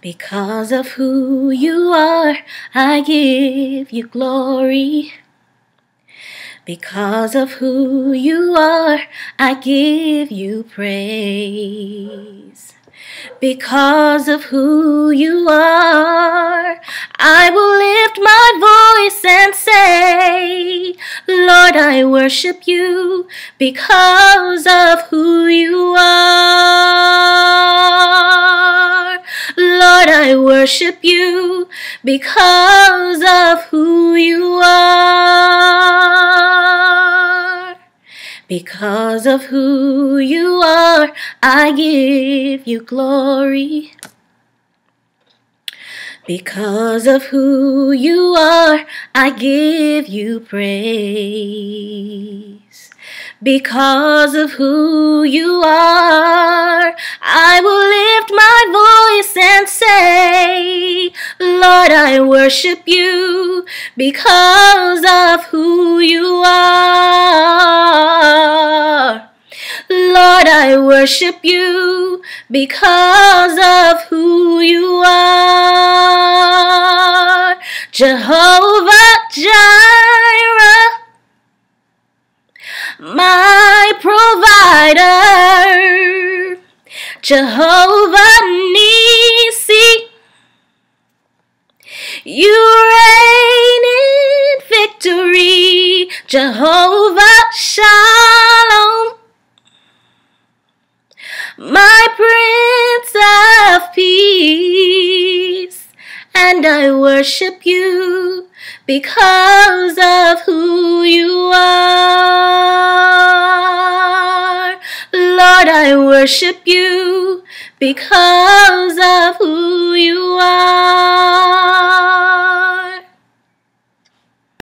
Because of who you are, I give you glory. Because of who you are, I give you praise. Because of who you are, I will lift my voice and say, Lord, I worship you because of who you are. Lord, I worship you because of who you are. Because of who you are, I give you glory. Because of who you are, I give you praise. Because of who you are, I will lift my voice and say, Lord, I worship you because of who you are. Lord, I worship you because of who you are. Jehovah Jireh, my provider. Jehovah Nissi, you reign in victory. Jehovah Shalom, my Prince of Peace, and I worship you because of who you are. Lord, I worship you because of who you are.